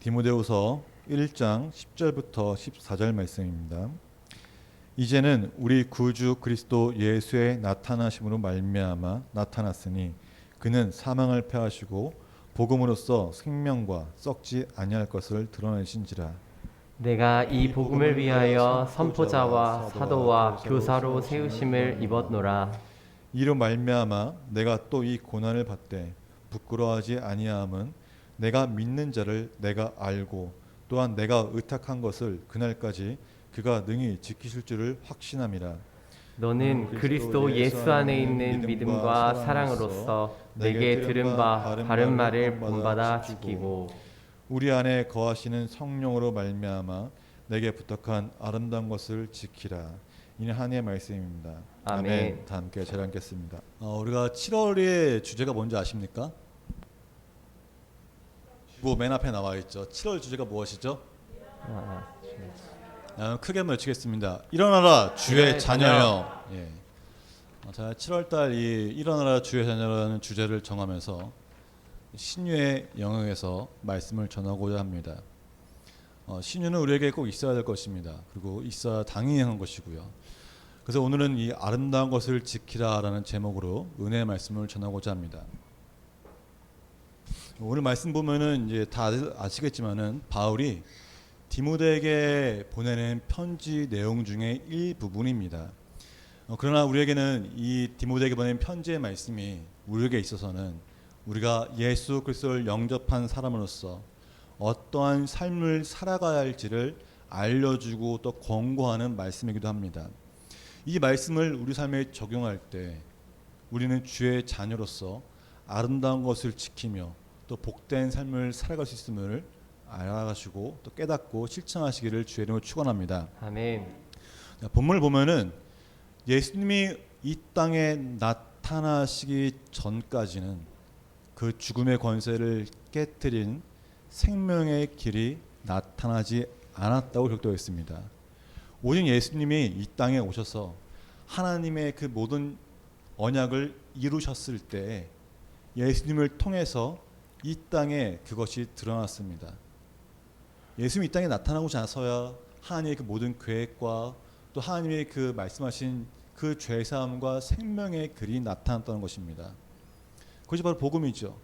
디모데후서 1장 10절부터 14절 말씀입니다. 이제는 우리 구주 그리스도 예수의 나타나심으로 말미암아 나타났으니 그는 사망을 패하시고 복음으로써 생명과 썩지 아니할 것을 드러내신지라. 내가 이 복음을 위하여 선포자와 사도와 교사로 세우심을 입었노라. 이로 말미암아 내가 또 이 고난을 받되 부끄러워하지 아니함은 내가 믿는 자를 내가 알고 또한 내가 의탁한 것을 그날까지 그가 능히 지키실 줄을 확신함이라. 너는 그리스도 예수 안에 있는 믿음과 사랑으로서 내게 들은 바 바른 말을 본받아 지키고 우리 안에 거하시는 성령으로 말미암아 내게 부탁한 아름다운 것을 지키라. 이는 한해의 말씀입니다. 아멘. 다 함께 잘 읽겠습니다. 우리가 7월의 주제가 뭔지 아십니까? 맨 앞에 나와 있죠. 7월 주제가 무엇이죠? 크게 한번 외치겠습니다. 일어나라 주의 자녀여. 예. 제가 7월달 이 일어나라 주의 자녀라는 주제를 정하면서 신유의 영역에서 말씀을 전하고자 합니다. 신유는 우리에게 꼭 있어야 될 것입니다. 그리고 있어야 당연한 것이고요. 그래서 오늘은 이 아름다운 것을 지키라라는 제목으로 은혜의 말씀을 전하고자 합니다. 오늘 말씀 보면은 이제 다들 아시겠지만은 바울이 디모데에게 보내는 편지 내용 중에 일부분입니다. 그러나 우리에게는 이 디모데에게 보낸 편지의 말씀이 우리에게 있어서는 우리가 예수 그리스도를 영접한 사람으로서 어떠한 삶을 살아가야 할지를 알려주고 또 권고하는 말씀이기도 합니다. 이 말씀을 우리 삶에 적용할 때 우리는 주의 자녀로서 아름다운 것을 지키며 또 복된 삶을 살아갈 수 있음을 알아가시고 또 깨닫고 실천하시기를 주의 이름으로 축원합니다. 아멘. 본문을 보면은 예수님이 이 땅에 나타나시기 전까지는 그 죽음의 권세를 깨뜨린 생명의 길이 나타나지 않았다고 기록되어 있습니다. 오직 예수님이 이 땅에 오셔서 하나님의 그 모든 언약을 이루셨을 때 예수님을 통해서 이 땅에 그것이 드러났습니다. 예수님이 이 땅에 나타나고자 나서야 하나님의 그 모든 계획과 또 하나님의 그 말씀하신 그 죄사함과 생명의 글이 나타났다는 것입니다. 그것이 바로 복음이죠.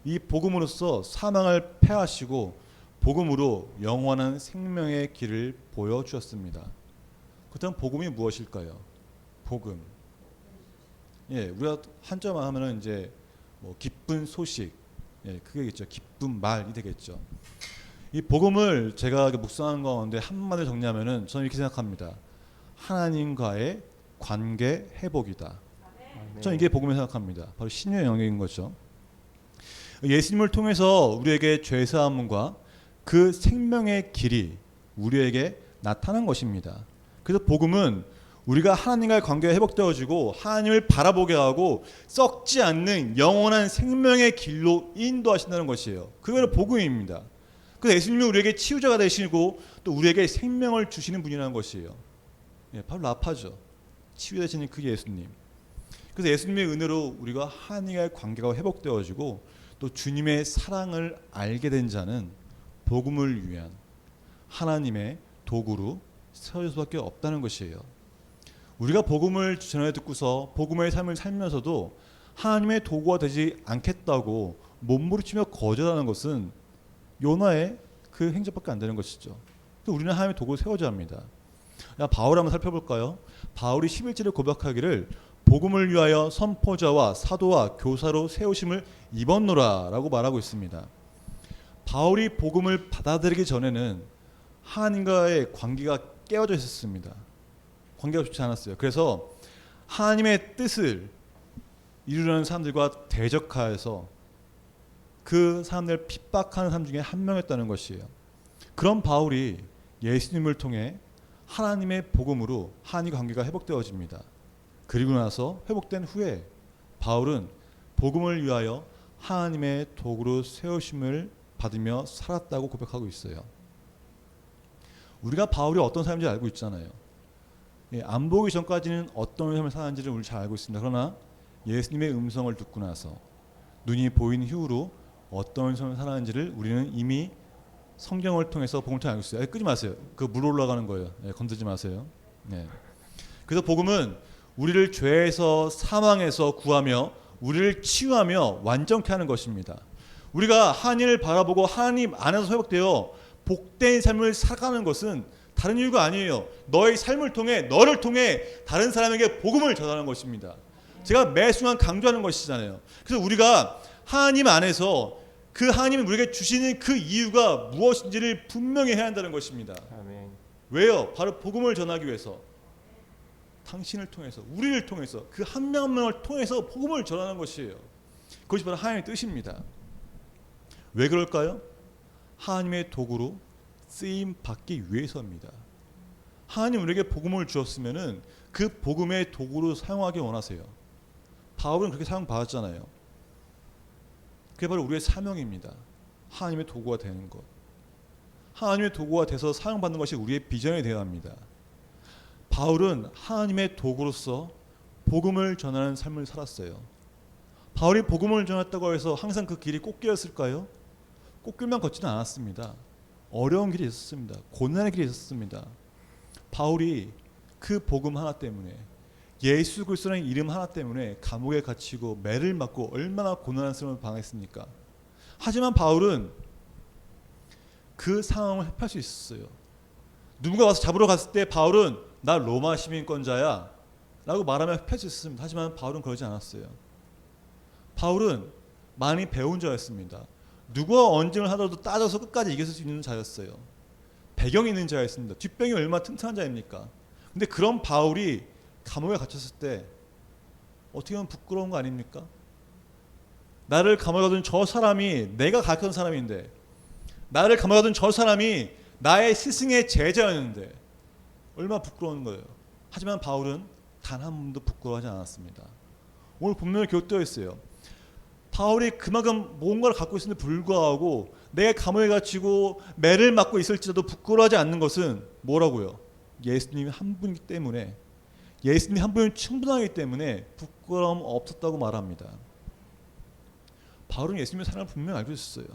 이 복음으로써 사망을 패하시고 복음으로 영원한 생명의 길을 보여주셨습니다. 그렇다면 복음이 무엇일까요? 복음. 예, 우리가 한자만 하면은 이제 뭐 기쁜 소식, 예, 그게겠죠. 기쁜 말이 되겠죠. 이 복음을 제가 묵상한 가운데 한마디로 정리하면은 저는 이렇게 생각합니다. 하나님과의 관계 회복이다. 저는 이게 복음을 생각합니다. 바로 신유의 영역인 거죠. 예수님을 통해서 우리에게 죄사함과 그 생명의 길이 우리에게 나타난 것입니다. 그래서 복음은 우리가 하나님과의 관계가 회복되어지고 하나님을 바라보게 하고 썩지 않는 영원한 생명의 길로 인도하신다는 것이에요. 그게 복음입니다. 그래서 예수님이 우리에게 치유자가 되시고 또 우리에게 생명을 주시는 분이라는 것이에요. 예, 바로 라파죠. 치유되시는 그 예수님. 그래서 예수님의 은혜로 우리가 하나님과의 관계가 회복되어지고 또 주님의 사랑을 알게 된 자는 복음을 위한 하나님의 도구로 세워질 수밖에 없다는 것이에요. 우리가 복음을 전해 듣고서 복음의 삶을 살면서도 하나님의 도구가 되지 않겠다고 몸부림치며 거절하는 것은 요나의 그 행적밖에 안 되는 것이죠. 우리는 하나님의 도구를 세워야 합니다. 바울 한번 살펴볼까요? 바울이 11절에 고백하기를 복음을 위하여 선포자와 사도와 교사로 세우심을 입었노라 라고 말하고 있습니다. 바울이 복음을 받아들이기 전에는 하나님과의 관계가 깨어져 있었습니다. 관계가 좋지 않았어요. 그래서 하나님의 뜻을 이루려는 사람들과 대적하여서 그 사람들을 핍박하는 사람 중에 한 명이었다는 것이에요. 그런 바울이 예수님을 통해 하나님의 복음으로 하나님과 관계가 회복되어집니다. 그리고 나서 회복된 후에 바울은 복음을 위하여 하나님의 도구로 세우심을 받으며 살았다고 고백하고 있어요. 우리가 바울이 어떤 사람인지 알고 있잖아요. 안 보기 전까지는 어떤 삶을 사는지를 우리 잘 알고 있습니다. 그러나 예수님의 음성을 듣고 나서 눈이 보인 이후로 어떤 삶을 살았는지를 우리는 이미 성경을 통해서 복음을 통해 알고 있어요. 끄지 마세요. 그 물 올라가는 거예요. 건드지 마세요. 그래서 복음은 우리를 죄에서 사망에서 구하며 우리를 치유하며 완전케 하는 것입니다. 우리가 하나님을 바라보고 하나님 안에서 회복되어 복된 삶을 살아가는 것은 다른 이유가 아니에요. 너의 삶을 통해 너를 통해 다른 사람에게 복음을 전하는 것입니다. 제가 매 순간 강조하는 것이잖아요. 그래서 우리가 하나님 안에서 그 하나님이 우리에게 주시는 그 이유가 무엇인지를 분명히 해야 한다는 것입니다. 아멘. 왜요? 바로 복음을 전하기 위해서 당신을 통해서 우리를 통해서 그 한 명 한 명을 통해서 복음을 전하는 것이에요. 그것이 바로 하나님의 뜻입니다. 왜 그럴까요? 하나님의 도구로 쓰임 받기 위해서입니다. 하나님 우리에게 복음을 주었으면은 그 복음의 도구로 사용하기 원하세요. 바울은 그렇게 사용받았잖아요. 그게 바로 우리의 사명입니다. 하나님의 도구가 되는 것. 하나님의 도구가 돼서 사용받는 것이 우리의 비전이 되어야 합니다. 바울은 하나님의 도구로서 복음을 전하는 삶을 살았어요. 바울이 복음을 전했다고 해서 항상 그 길이 꽃길이었을까요? 꽃길만 걷지는 않았습니다. 어려운 길이 있었습니다. 고난의 길이 있었습니다. 바울이 그 복음 하나 때문에 예수 그리스도라는 이름 하나 때문에 감옥에 갇히고 매를 맞고 얼마나 고난한 삶을 방했습니까? 하지만 바울은 그 상황을 회피할 수 있었어요. 누군가 와서 잡으러 갔을 때 바울은 나 로마 시민권자야 라고 말하면 회피할 수 있었습니다. 하지만 바울은 그러지 않았어요. 바울은 많이 배운 자였습니다. 누구와 언쟁을 하더라도 따져서 끝까지 이길 수 있는 자였어요. 배경이 있는 자였습니다. 뒷배경이 얼마나 튼튼한 자입니까? 근데 그런 바울이 감옥에 갇혔을 때 어떻게 보면 부끄러운 거 아닙니까? 나를 감옥에 가둔 저 사람이 내가 가르쳤던 사람인데, 나를 감옥에 가둔 저 사람이 나의 스승의 제자였는데 얼마나 부끄러운 거예요. 하지만 바울은 단 한 번도 부끄러워하지 않았습니다. 오늘 본문에 기록되어 있어요. 바울이 그만큼 뭔가를 갖고 있음에도 불구하고 내가 감옥에 갇히고 매를 맞고 있을지라도 부끄러워하지 않는 것은 뭐라고요? 예수님이 한 분이기 때문에, 예수님이 한 분이 충분하기 때문에 부끄러움 없었다고 말합니다. 바울은 예수님의 사랑을 분명히 알고 있었어요.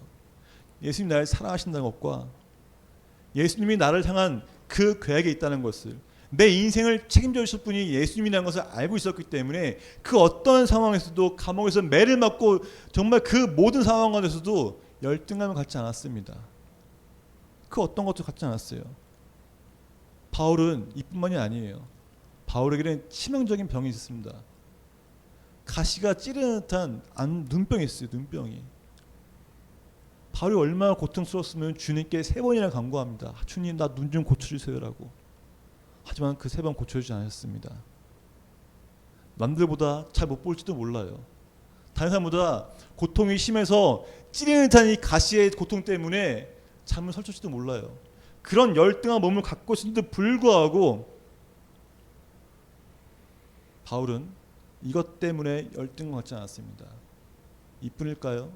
예수님이 나를 사랑하신다는 것과 예수님이 나를 향한 그 계획이 있다는 것을, 내 인생을 책임져 주실 분이 예수님이라는 것을 알고 있었기 때문에 그 어떤 상황에서도 감옥에서 매를 맞고 정말 그 모든 상황 가운데서도 열등감을 갖지 않았습니다. 그 어떤 것도 갖지 않았어요. 바울은 이뿐만이 아니에요. 바울에게는 치명적인 병이 있었습니다. 가시가 찌르는 듯한 눈병이 있어요. 눈병이. 바울이 얼마나 고통스러웠으면 주님께 3번이나 간구합니다. 주님, 나 눈 좀 고쳐주세요라고. 하지만 그 3번 고쳐주지 않았습니다. 남들보다 잘 못 볼지도 몰라요. 다른 사람보다 고통이 심해서 찌르는 듯한 이 가시의 고통 때문에 잠을 설칠지도 몰라요. 그런 열등한 몸을 갖고 있는데도 불구하고 바울은 이것 때문에 열등을 갖지 않았습니다. 이뿐일까요?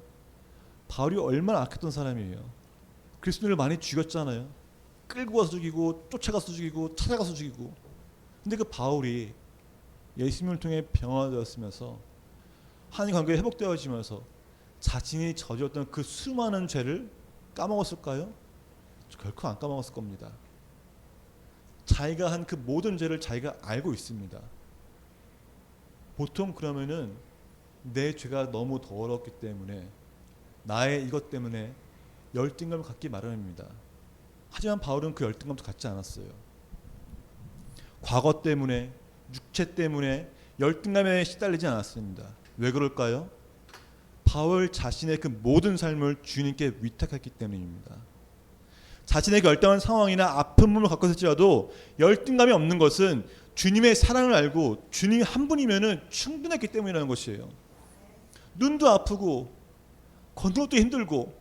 바울이 얼마나 악했던 사람이에요. 그리스도인을 많이 죽였잖아요. 끌고 가서 죽이고 쫓아가서 죽이고 찾아가서 죽이고. 근데 그 바울이 예수님을 통해 병화되었으면서 하나님 관계가 회복되어지면서 자신이 저질렀던 그 수많은 죄를 까먹었을까요? 결코 안 까먹었을 겁니다. 자기가 한 그 모든 죄를 자기가 알고 있습니다. 보통 그러면은 내 죄가 너무 더럽기 때문에, 나의 이것 때문에 열등감을 갖기 마련입니다. 하지만 바울은 그 열등감도 갖지 않았어요. 과거 때문에, 육체 때문에 열등감에 시달리지 않았습니다. 왜 그럴까요? 바울 자신의 그 모든 삶을 주님께 위탁했기 때문입니다. 자신의 열등한 상황이나 아픈 몸을 갖고 있을지라도 열등감이 없는 것은 주님의 사랑을 알고 주님이 한 분이면은 충분했기 때문이라는 것이에요. 눈도 아프고 걷는 것도 힘들고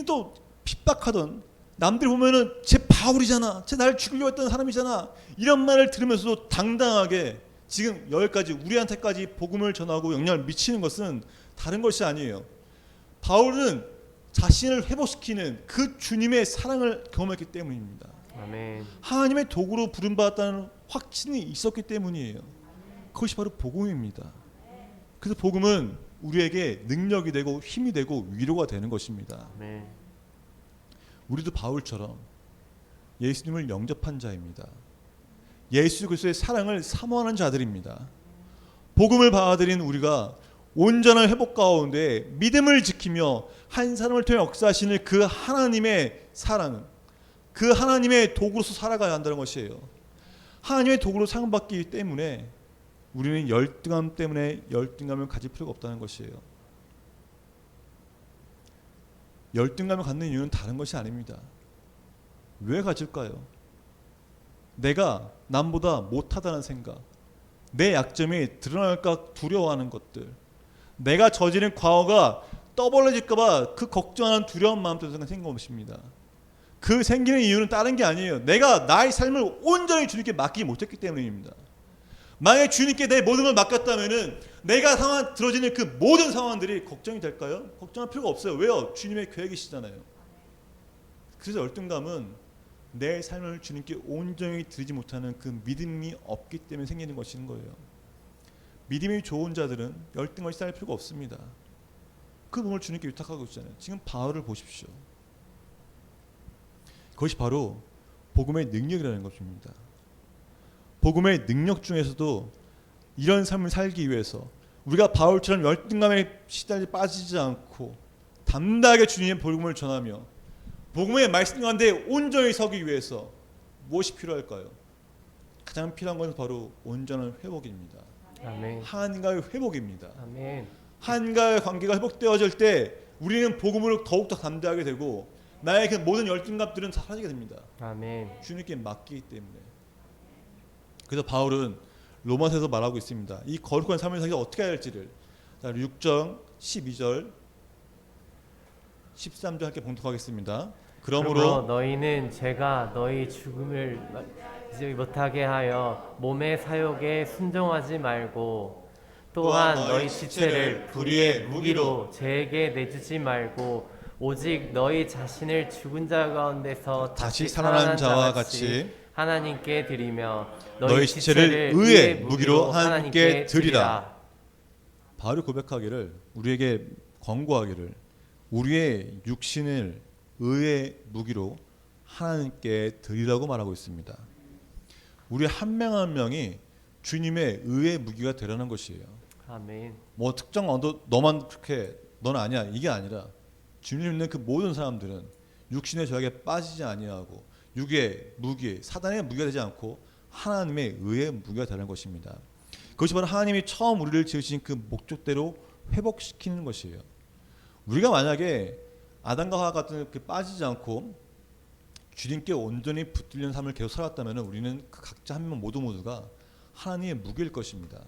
또 핍박하던, 남들이 보면은 쟤 바울이잖아, 쟤 나를 죽이려고 했던 사람이잖아, 이런 말을 들으면서도 당당하게 지금 여기까지 우리한테까지 복음을 전하고 영향을 미치는 것은 다른 것이 아니에요. 바울은 자신을 회복시키는 그 주님의 사랑을 경험했기 때문입니다. 아멘. 하나님의 도구로 부름받았다는 확신이 있었기 때문이에요. 그것이 바로 복음입니다. 그래서 복음은 우리에게 능력이 되고 힘이 되고 위로가 되는 것입니다. 아멘. 우리도 바울처럼 예수님을 영접한 자입니다. 예수 그리스도의 사랑을 사모하는 자들입니다. 복음을 받아들인 우리가 온전한 회복 가운데 믿음을 지키며 한 사람을 통해 역사하시는 그 하나님의 사랑은 그 하나님의 도구로서 살아가야 한다는 것이에요. 하나님의 도구로 사용받기 때문에 우리는 열등감 때문에 열등감을 가질 필요가 없다는 것이에요. 열등감을 갖는 이유는 다른 것이 아닙니다. 왜 가질까요? 내가 남보다 못하다는 생각, 내 약점이 드러날까 두려워하는 것들, 내가 저지른 과거가 떠벌려질까봐 그 걱정하는 두려운 마음 때문에 생긴 것입니다. 그 생기는 이유는 다른 게 아니에요. 내가 나의 삶을 온전히 주님께 맡기지 못했기 때문입니다. 만약에 주님께 내 모든 걸 맡겼다면은 내가 상황 들어지는 그 모든 상황들이 걱정이 될까요? 걱정할 필요가 없어요. 왜요? 주님의 계획이시잖아요. 그래서 열등감은 내 삶을 주님께 온전히 드리지 못하는 그 믿음이 없기 때문에 생기는 것인 거예요. 믿음이 좋은 자들은 열등감을 쌓을 필요가 없습니다. 그 몸을 주님께 위탁하고 있잖아요. 지금 바울을 보십시오. 그것이 바로 복음의 능력이라는 것입니다. 복음의 능력 중에서도 이런 삶을 살기 위해서 우리가 바울처럼 열등감에 시달리 빠지지 않고 담대하게 주님의 복음을 전하며 복음의 말씀 가운데 온전히 서기 위해서 무엇이 필요할까요? 가장 필요한 것은 바로 온전한 회복입니다. 아멘. 하나님과의 회복입니다. 아멘. 하나님과의 관계가 회복되어질 때 우리는 복음으로 더욱더 담대하게 되고 나의 그 모든 열등감들은 다 사라지게 됩니다. 아멘. 주님께 맡기기 때문에. 그래서 바울은 로마서에서 말하고 있습니다. 이 거룩한 삶을 살기 어떻게 해야 할지를. 자, 6절, 12절, 13절 함께 봉독하겠습니다. 그러므로 너희는 죄가 너희 죽음을 못하게 하여 몸의 사욕에 순종하지 말고 또한 너희 지체를 불의의 무기로 죄에게 내주지 말고 오직 너희 자신을 죽은 자 가운데서 다시 살아난 자와 같이 하나님께 드리며 너희 지체를 의의 무기로 하나님께 드리라. 바울이 고백하기를 우리에게 권고하기를 우리의 육신을 의의 무기로 하나님께 드리라고 말하고 있습니다. 우리 한 명 한 명이 주님의 의의 무기가 되라는 것이에요. 아멘. 뭐 특정 너만 그렇게 너는 아니야 이게 아니라 주님 믿는 그 모든 사람들은 육신의 죄악에 빠지지 아니하고 육의 무기, 사단의 무기가 되지 않고 하나님의 의의 무기가 되는 것입니다. 그것이 바로 하나님이 처음 우리를 지으신 그 목적대로 회복시키는 것이에요. 우리가 만약에 아담과 하와 같은 그 빠지지 않고 주님께 온전히 붙들리는 삶을 계속 살았다면 우리는 그 각자 한 명 모두가 하나님의 무기일 것입니다.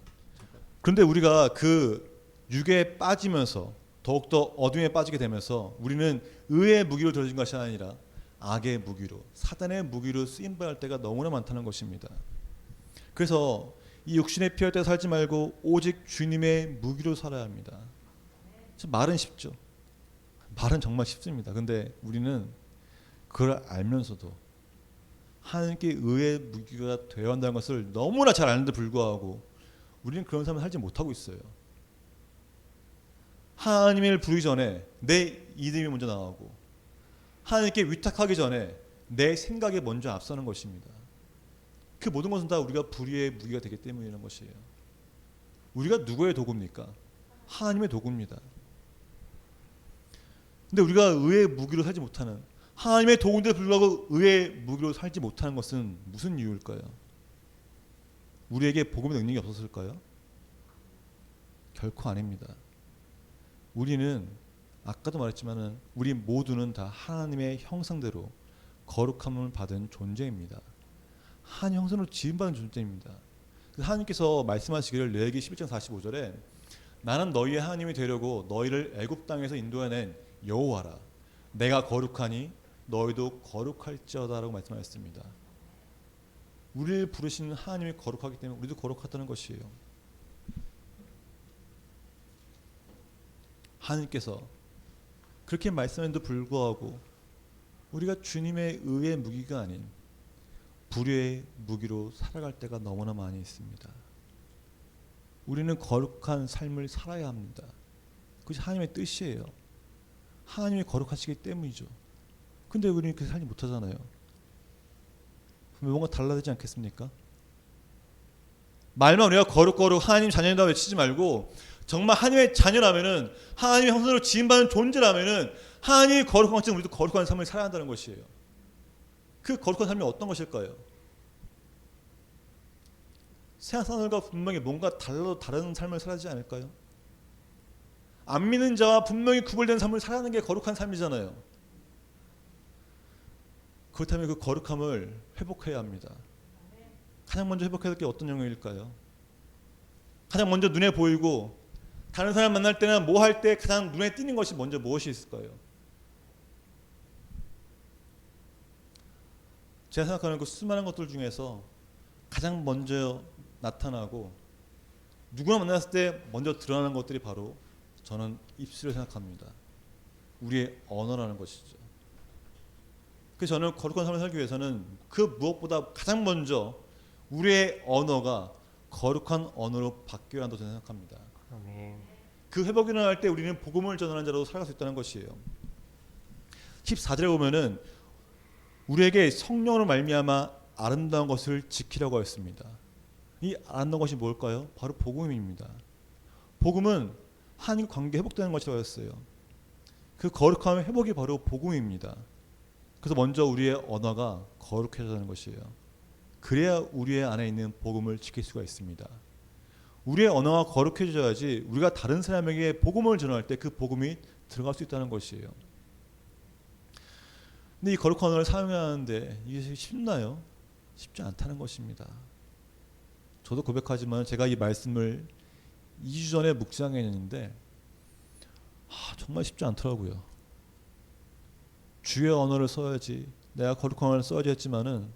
그런데 우리가 그 육에 빠지면서 더욱더 어둠에 빠지게 되면서 우리는 의의 무기로 들어진 것이 아니라 악의 무기로 사단의 무기로 쓰임받을 때가 너무나 많다는 것입니다. 그래서 이 육신의 피할 때 살지 말고 오직 주님의 무기로 살아야 합니다. 말은 쉽죠. 말은 정말 쉽습니다. 근데 우리는 그걸 알면서도 하나님께 의의 무기가 되어야 한다는 것을 너무나 잘 아는데 불구하고 우리는 그런 삶을 살지 못하고 있어요. 하나님을 부르기 전에 내 이름이 먼저 나오고 하나님께 위탁하기 전에 내 생각이 먼저 앞서는 것입니다. 그 모든 것은 다 우리가 불의의 무기가 되기 때문이라는 것이에요. 우리가 누구의 도구입니까? 하나님의 도구입니다. 근데 우리가 의의 무기로 살지 못하는 하나님의 도구인데 불구하고 의의 무기로 살지 못하는 것은 무슨 이유일까요? 우리에게 복음의 능력이 없었을까요? 결코 아닙니다. 우리는 아까도 말했지만은 우리 모두는 다 하나님의 형상대로 거룩함을 받은 존재입니다. 하나님 형상으로 지음받은 존재입니다. 하나님께서 말씀하시기를 레위기 11장 45절에 나는 너희의 하나님이 되려고 너희를 애굽 땅에서 인도해낸 여호와라. 내가 거룩하니 너희도 거룩할지어다라고 말씀하셨습니다. 우리를 부르시는 하나님이 거룩하기 때문에 우리도 거룩하다는 것이에요. 하나님께서 그렇게 말씀했는데도 불구하고 우리가 주님의 의의 무기가 아닌 불의의 무기로 살아갈 때가 너무나 많이 있습니다. 우리는 거룩한 삶을 살아야 합니다. 그것이 하나님의 뜻이에요. 하나님이 거룩하시기 때문이죠. 근데 우리는 그렇게 살지 못하잖아요. 뭔가 달라야 되지 않겠습니까? 말만 우리가 거룩거룩 하나님 자녀이다 외치지 말고 정말 하나님의 자녀라면은 하나님의 형상으로 지음받은 존재라면은 하나님이 거룩한 것처럼 우리도 거룩한 삶을 살아야 한다는 것이에요. 그 거룩한 삶이 어떤 것일까요? 세상 사람들과 분명히 뭔가 다른 삶을 살아야지 않을까요? 안 믿는 자와 분명히 구별된 삶을 살아가는 게 거룩한 삶이잖아요. 그렇다면 그 거룩함을 회복해야 합니다. 가장 먼저 회복해야 할 게 어떤 영역일까요? 가장 먼저 눈에 보이고 다른 사람 만날 때나 뭐 할 때 가장 눈에 띄는 것이 먼저 무엇이 있을까요? 제가 생각하는 그 수많은 것들 중에서 가장 먼저 나타나고 누구나 만났을 때 먼저 드러나는 것들이 바로 저는 입술을 생각합니다. 우리의 언어라는 것이죠. 그래서 저는 거룩한 삶을 살기 위해서는 그 무엇보다 가장 먼저 우리의 언어가 거룩한 언어로 바뀌어야 한다고 생각합니다. 아멘. 그 회복이 일어날 때 우리는 복음을 전하는 자로 살아갈 수 있다는 것이에요. 14절에 보면은 우리에게 성령으로 말미암아 아름다운 것을 지키라고 했습니다. 이 아름다운 것이 뭘까요? 바로 복음입니다. 복음은 하나님 관계 회복되는 것이라고 했어요. 그 거룩함의 회복이 바로 복음입니다. 그래서 먼저 우리의 언어가 거룩해져야 하는 것이에요. 그래야 우리의 안에 있는 복음을 지킬 수가 있습니다. 우리의 언어가 거룩해져야지 우리가 다른 사람에게 복음을 전할 때 그 복음이 들어갈 수 있다는 것이에요. 근데 이 거룩한 언어를 사용하는데 이게 쉽나요? 쉽지 않다는 것입니다. 저도 고백하지만 제가 이 말씀을 2주 전에 묵상했는데 정말 쉽지 않더라고요. 주의 언어를 써야지, 내가 거룩한 언어를 써야지 했지만은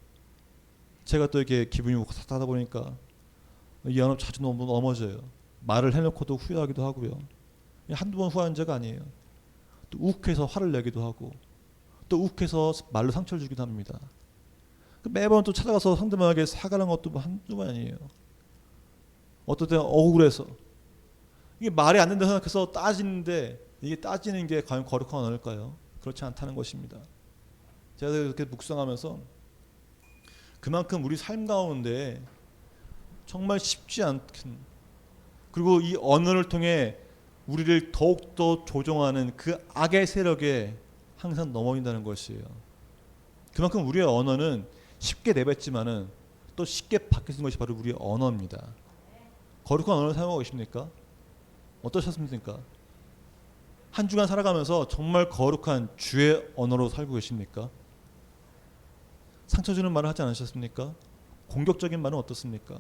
제가 또 이렇게 기분이 탓하다 보니까 이 언어 자주 넘어져요. 말을 해놓고도 후회하기도 하고요. 한두 번 후회한 적 아니에요. 또 욱해서 화를 내기도 하고 또 욱해서 말로 상처를 주기도 합니다. 매번 또 찾아가서 상대방에게 사과하는 것도 한두 번 아니에요. 어떨 때는 억울해서 이게 말이 안 된다고 생각해서 따지는데 이게 따지는 게 과연 거룩한 언어일까요? 그렇지 않다는 것입니다. 제가 이렇게 묵상하면서 그만큼 우리 삶 가운데 정말 쉽지 않긴, 그리고 이 언어를 통해 우리를 더욱더 조종하는 그 악의 세력에 항상 넘어진다는 것이에요. 그만큼 우리의 언어는 쉽게 내뱉지만은 또 쉽게 바뀌는 것이 바로 우리의 언어입니다. 거룩한 언어를 사용하고 계십니까? 어떠셨습니까? 한 주간 살아가면서 정말 거룩한 주의 언어로 살고 계십니까? 상처 주는 말을 하지 않으셨습니까? 공격적인 말은 어떻습니까?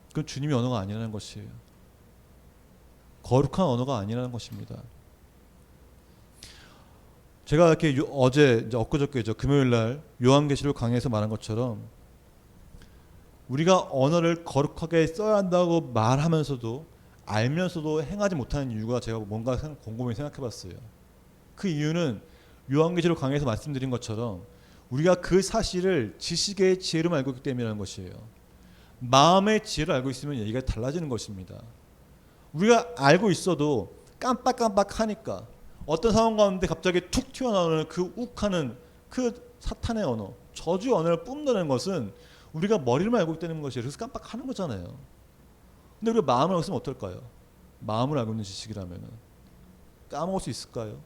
그건 주님의 언어가 아니라는 것이에요. 거룩한 언어가 아니라는 것입니다. 제가 이렇게 어제 엊그저께죠, 금요일 날 요한계시록 강의에서 말한 것처럼 우리가 언어를 거룩하게 써야 한다고 말하면서도 알면서도 행하지 못하는 이유가 제가 뭔가 곰곰이 생각해봤어요. 그 이유는 요한계시록 강의에서 말씀드린 것처럼 우리가 그 사실을 지식의 지혜로 알고 있기 때문이라는 것이에요. 마음의 지혜를 알고 있으면 얘기가 달라지는 것입니다. 우리가 알고 있어도 깜빡깜빡하니까 어떤 상황 가운데 갑자기 툭 튀어나오는 그 욱하는 그 사탄의 언어, 저주의 언어를 뿜는 것은 우리가 머리를 알고 있다는 것이에요. 그래서 깜빡하는 거잖아요. 근데 우리가 마음을 알고 있으면 어떨까요? 마음을 알고 있는 지식이라면 까먹을 수 있을까요?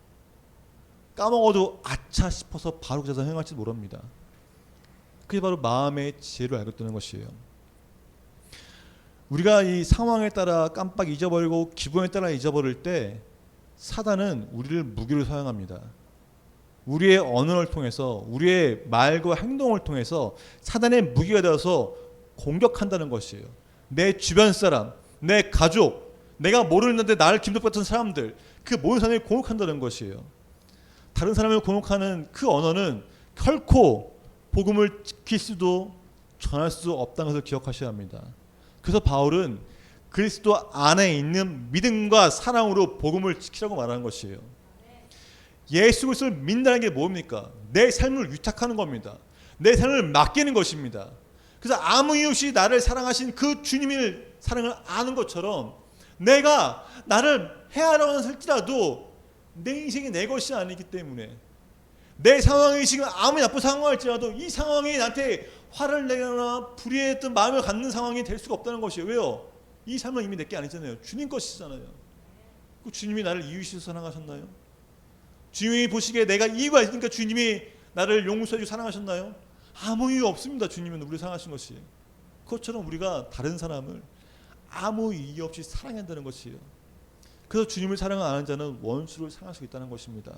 까먹어도 아차 싶어서 바로 그 자세 행할지 모릅니다. 그게 바로 마음의 지혜를 알고 있다는 것이에요. 우리가 이 상황에 따라 깜빡 잊어버리고 기분에 따라 잊어버릴 때 사단은 우리를 무기로 사용합니다. 우리의 언어를 통해서 우리의 말과 행동을 통해서 사단의 무기가 되어서 공격한다는 것이에요. 내 주변 사람, 내 가족, 내가 모르는데 나를 김덕같은 사람들, 그 모든 사람이 공격한다는 것이에요. 다른 사람을 공격하는 그 언어는 결코 복음을 지킬 수도 전할 수 없다는 것을 기억하셔야 합니다. 그래서 바울은 그리스도 안에 있는 믿음과 사랑으로 복음을 지키라고 말하는 것이에요. 예수 그리스도를 믿는다는 게 뭡니까? 내 삶을 위탁하는 겁니다. 내 삶을 맡기는 것입니다. 그래서 아무 이유 없이 나를 사랑하신 그 주님의 사랑을 아는 것처럼 내가 나를 해하라고 할지라도 내 인생이 내 것이 아니기 때문에 내 상황이 지금 아무리 나쁜 상황일지라도 이 상황이 나한테 화를 내거나 불의했던 마음을 갖는 상황이 될 수가 없다는 것이에요. 왜요? 이 삶은 이미 내 게 아니잖아요. 주님 것이잖아요. 그 주님이 나를 이웃이 사랑하셨나요? 주님이 보시기에 내가 이유가 있으니까 주님이 나를 용서해주고 사랑하셨나요? 아무 이유 없습니다. 주님은 우리를 사랑하신 것이. 그것처럼 우리가 다른 사람을 아무 이유 없이 사랑한다는 것이에요. 그래서 주님을 사랑 안 하는 자는 원수를 사랑할 수 있다는 것입니다.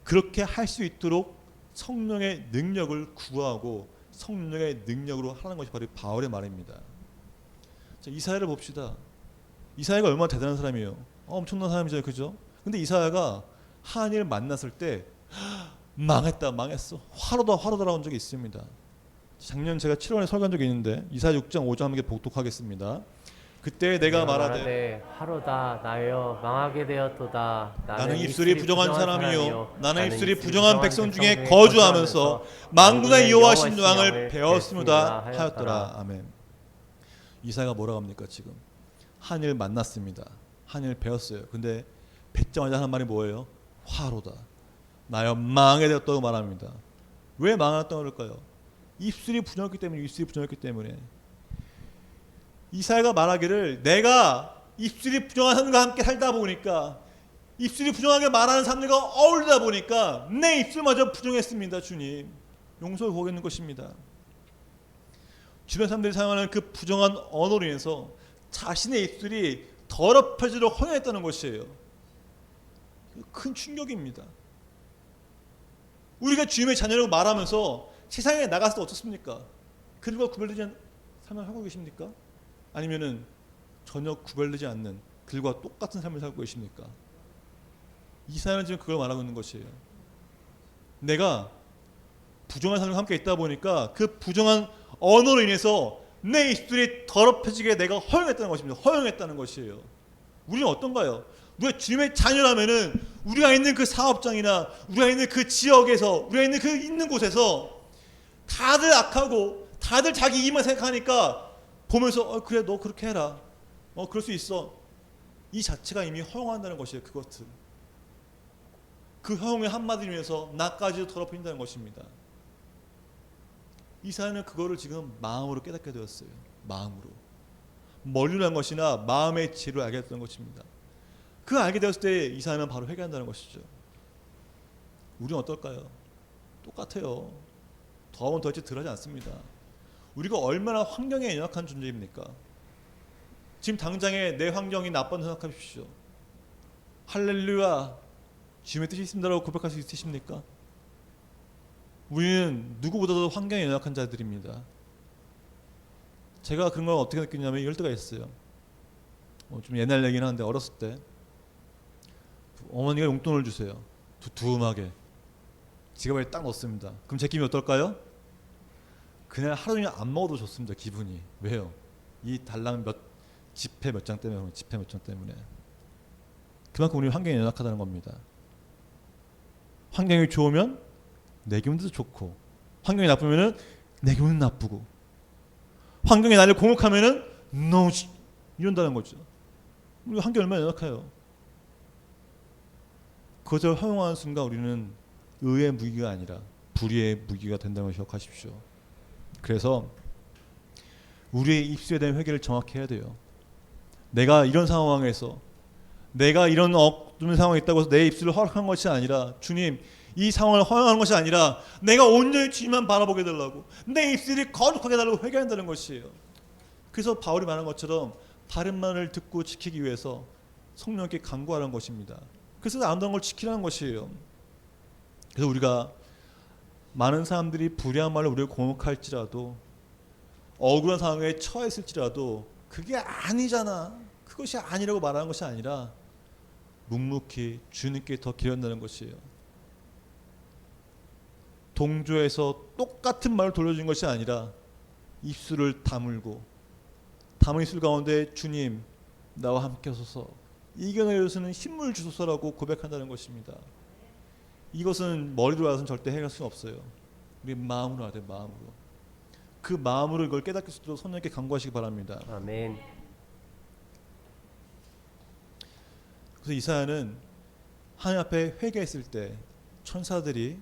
그렇게 할 수 있도록 성령의 능력을 구하고 성령의 능력으로 하는 것이 바로 바울의 말입니다. 자, 이사야를 봅시다. 이사야가 얼마나 대단한 사람이에요. 엄청난 사람이잖아요, 그죠? 근데 이사야가 하나님을 만났을 때 망했어. 화로다라는 적이 있습니다. 작년 제가 7월에 설교한 적이 있는데 이사야 6장 5절 함께 복독하겠습니다. 그때 내가 말하되 하로다 나여 망하게 되었도다. 나는 입술이 부정한 사람이요 나는 입술이 부정한 백성 중에 거주하면서 만군의 여호와 신왕을 배웠습니다 하였더라. 아멘. 이사야가 뭐라고 합니까? 지금 하나님을 만났습니다. 하나님을 배웠어요. 근데 뱉자마자 하는 말이 뭐예요? 화로다 나여 망하게 되었다고 말합니다. 왜 망했다고 그럴까요? 입술이 부정했기 때문에. 이사야가 말하기를 내가 입술이 부정한 사람과 함께 살다 보니까 입술이 부정하게 말하는 사람들과 어울리다 보니까 내 입술마저 부정했습니다. 주님 용서를 구하겠는 것입니다. 주변 사람들이 사용하는 그 부정한 언어로 인해서 자신의 입술이 더럽혀지도록 허용했다는 것이에요. 큰 충격입니다. 우리가 주님의 자녀라고 말하면서 세상에 나가서 어떻습니까? 그들과 구별되지 않는 삶을 하고 계십니까? 아니면은 전혀 구별되지 않는 그들과 똑같은 삶을 살고 계십니까? 이사야는 지금 그걸 말하고 있는 것이에요. 내가 부정한 사람과 함께 있다 보니까 그 부정한 언어로 인해서 내 입술이 더럽혀지게 내가 허용했다는 것입니다. 허용했다는 것이에요. 우리는 어떤가요? 우리가 주님의 자녀라면은 우리가 있는 그 사업장이나 우리가 있는 그 지역에서 우리가 있는 그 있는 곳에서 다들 악하고 다들 자기 이만 생각하니까 보면서 그래 너 그렇게 해라. 그럴 수 있어. 이 자체가 이미 허용한다는 것이에요. 그것을. 그 허용의 한마디를 위해서 나까지도 더럽힌다는 것입니다. 이사야는 그거를 지금 마음으로 깨닫게 되었어요. 마음으로. 머리로 한 것이나 마음의 지혜로 알게 됐던 것입니다. 그 알게 되었을 때 이사야는 바로 회개한다는 것이죠. 우리는 어떨까요? 똑같아요. 더하면 더할지 덜하지 않습니다. 우리가 얼마나 환경에 연약한 존재입니까? 지금 당장에 내 환경이 나빠는 생각하십시오. 할렐루야 주님의 뜻이 있습니다라고 고백할 수 있으십니까? 우리는 누구보다도 환경에 연약한 자들입니다. 제가 그런 걸 어떻게 느끼냐면 이럴 때가 있어요. 좀 옛날 얘기는 하는데 어렸을 때 어머니가 용돈을 주세요. 두툼하게 지갑에 딱 넣습니다. 그럼 제 기분이 어떨까요? 그날 하루 종일 안 먹어도 좋습니다. 기분이. 왜요? 이 달랑 지폐 몇 장 때문에. 그만큼 우리 환경이 연약하다는 겁니다. 환경이 좋으면 내 기분도 좋고 환경이 나쁘면은 내 기분은 나쁘고 환경이 나를 공격하면은 너무 이런다는 거죠. 우리 환경이 얼마나 연약해요. 그것을 허용하는 순간 우리는 의의 무기가 아니라 불의의 무기가 된다는 것을 기억하십시오. 그래서 우리의 입술에 대한 회개를 정확히 해야 돼요. 내가 이런 상황에서 내가 이런 어두운 상황에 있다고 해서 내 입술을 허락한 것이 아니라 주님 이 상황을 허용하는 것이 아니라 내가 온전히 주님만 바라보게 해달라고 내 입술이 거룩하게 해달라고 회개한다는 것이에요. 그래서 바울이 말한 것처럼 바른 말을 듣고 지키기 위해서 성령께 간구하는 것입니다. 그래서 아름다운 걸 지키라는 것이에요. 그래서 우리가 많은 사람들이 불의한 말로 우리를 공격할지라도 억울한 상황에 처했을지라도 그게 아니잖아. 그것이 아니라고 말하는 것이 아니라 묵묵히 주님께 더 기른다는 것이에요. 동조해서 똑같은 말을 돌려준 것이 아니라 입술을 다물고 담은 입술 가운데 주님 나와 함께 하소서 이겨내려서는 힘을 주소서라고 고백한다는 것입니다. 이것은 머리로 와서는 절대 해결할 수는 없어요. 우리 마음으로 해야 돼. 마음으로. 그 마음으로 이걸 깨닫게 수 있도록 성령께 간구하시기 바랍니다. 아멘. 그래서 이사야는 하나님 앞에 회개했을 때 천사들이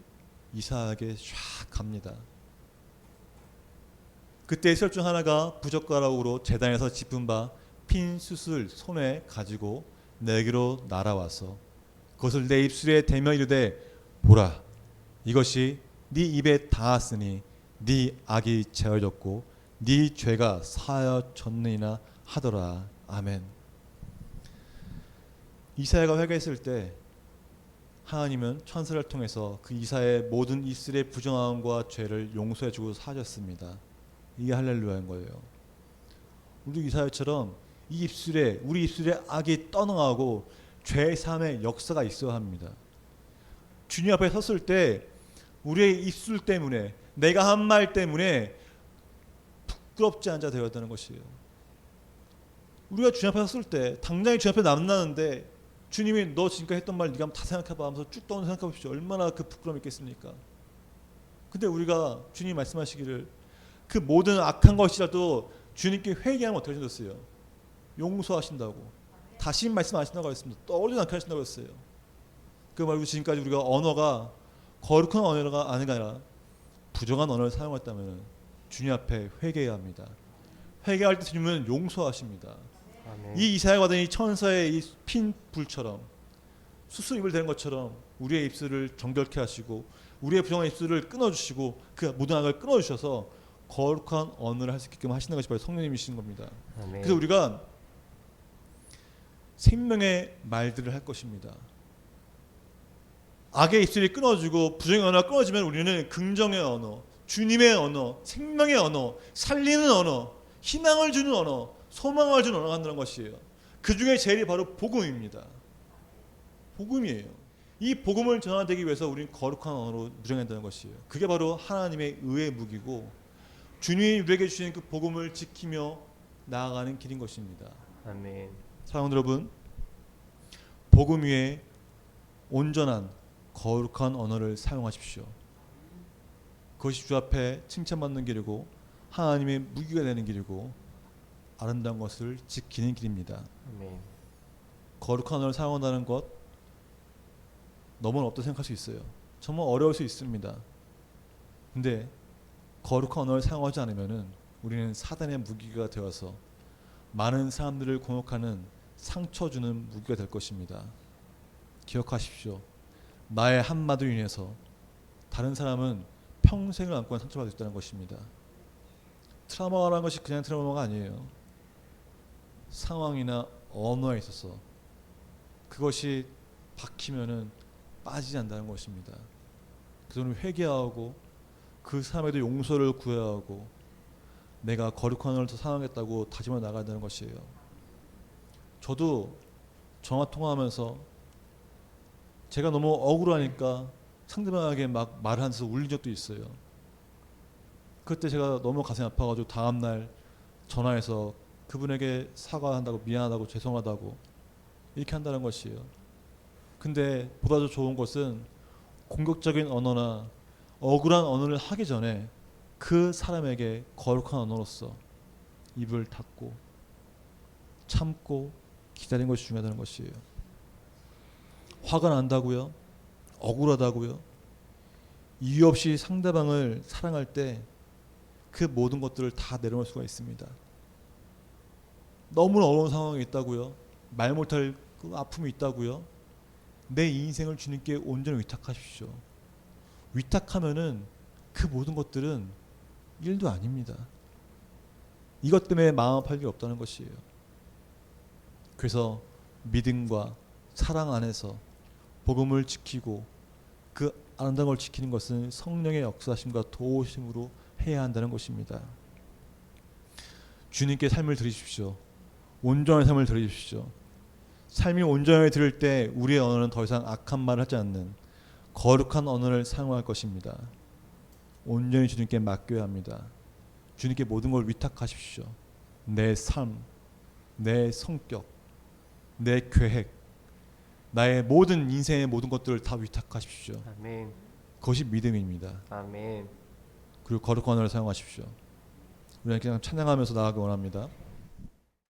이사야에게 샥 갑니다. 그때 이스라엘 중 하나가 부젓가락으로 제단에서 짚은 바 핀 숯을 손에 가지고 내게로 날아와서 그것을 내 입술에 대며 이르되 보라 이것이 네 입에 닿았으니 네 악이 제어졌고 네 죄가 사하여졌느니라 하더라. 아멘. 이사야가 회개했을 때 하나님은 천사를 통해서 그 이사야의 모든 입술의 부정함과 죄를 용서해주고 사하셨습니다. 이게 할렐루야인 거예요. 우리 이사야처럼 이 입술에 우리 입술에 악이 떠나가고 죄 사함의 역사가 있어야 합니다. 주님 앞에 섰을 때 우리의 입술 때문에 내가 한 말 때문에 부끄럽지 않은 자 되어야 되는 것이에요. 우리가 주님 앞에 섰을 때 당장에 주님 앞에 만나는데 주님이 너 지금까지 했던 말 네가 한번 다 생각해봐 하면서 쭉 떠오는 생각해 보십시오. 얼마나 그 부끄러움이 있겠습니까? 근데 우리가 주님이 말씀하시기를 그 모든 악한 것이라도 주님께 회개하면 어떻게 하셨어요? 용서하신다고 다시 말씀하신다고 했습니다. 떠오르지 않게 하신다고 했어요. 그 말고 지금까지 우리가 언어가 거룩한 언어가 아니라 부정한 언어를 사용했다면 주님 앞에 회개해야 합니다. 회개할 때 주님은 용서하십니다. 아멘. 이 이사야가 받은 이 천사의 이 핀 불처럼 수수 입을 대는 것처럼 우리의 입술을 정결케 하시고 우리의 부정한 입술을 끊어주시고 그 모든 악을 끊어주셔서 거룩한 언어를 할 수 있게끔 하시는 것이 바로 성령님이신 겁니다. 아멘. 그래서 우리가 생명의 말들을 할 것입니다. 악의 입술이 끊어지고 부정의 언어가 끊어지면 우리는 긍정의 언어, 주님의 언어, 생명의 언어, 살리는 언어, 희망을 주는 언어, 소망을 주는 언어가 한다는 것이에요. 그 중에 제일이 바로 복음입니다. 복음이에요. 이 복음을 전하되기 위해서 우리는 거룩한 언어로 무장해야 된다는 것이에요. 그게 바로 하나님의 의의 무기고 주님이 우리에게 주신 그 복음을 지키며 나아가는 길인 것입니다. 아멘. 사랑하는 여러분, 복음 위에 온전한 거룩한 언어를 사용하십시오. 그것이 주 앞에 칭찬받는 길이고 하나님의 무기가 되는 길이고 아름다운 것을 지키는 길입니다. 아멘. 거룩한 언어를 사용한다는 것 너무 어렵다고 생각할 수 있어요. 정말 어려울 수 있습니다. 근데 거룩한 언어를 사용하지 않으면은 우리는 사단의 무기가 되어서 많은 사람들을 공격하는 상처 주는 무기가 될 것입니다. 기억하십시오. 나의 한마디로 인해서 다른 사람은 평생을 안고 상처받을 수 있다는 것입니다. 트라우마라는 것이 그냥 트라우마가 아니에요. 상황이나 언어에 있어서 그것이 박히면은 빠지지 않는다는 것입니다. 그래서 우리는 회개하고 그 사람에도 용서를 구해야 하고 내가 거룩한 언어를 더 사용하겠다고 다짐해 나가야 되는 것이에요. 저도 전화 통화하면서 제가 너무 억울하니까 상대방에게 막 말을 하면서 울린 적도 있어요. 그때 제가 너무 가슴이 아파가지고 다음날 전화해서 그분에게 사과한다고 미안하다고 죄송하다고 이렇게 한다는 것이에요. 근데 보다 더 좋은 것은 공격적인 언어나 억울한 언어를 하기 전에 그 사람에게 거룩한 언어로서 입을 닫고 참고 기다리는 것이 중요하다는 것이에요. 화가 난다고요? 억울하다고요? 이유 없이 상대방을 사랑할 때 그 모든 것들을 다 내려놓을 수가 있습니다. 너무나 어려운 상황이 있다고요? 말 못할 그 아픔이 있다고요? 내 인생을 주님께 온전히 위탁하십시오. 위탁하면은 그 모든 것들은 일도 아닙니다. 이것 때문에 마음 아플 일 없다는 것이에요. 그래서 믿음과 사랑 안에서 복음을 지키고 그 아름다운 걸 지키는 것은 성령의 역사심과 도우심으로 해야 한다는 것입니다. 주님께 삶을 드리십시오. 온전한 삶을 드리십시오. 삶이 온전하게 들을 때 우리의 언어는 더 이상 악한 말을 하지 않는 거룩한 언어를 사용할 것입니다. 온전히 주님께 맡겨야 합니다. 주님께 모든 걸 위탁하십시오. 내 삶, 내 성격, 내 계획, 나의 모든 인생의 모든 것들을 다 위탁하십시오. 아멘. 그것이 믿음입니다. 아멘. 그리고 거룩한 언어를 사용하십시오. 우리는 그냥 찬양하면서 나아가기 원합니다.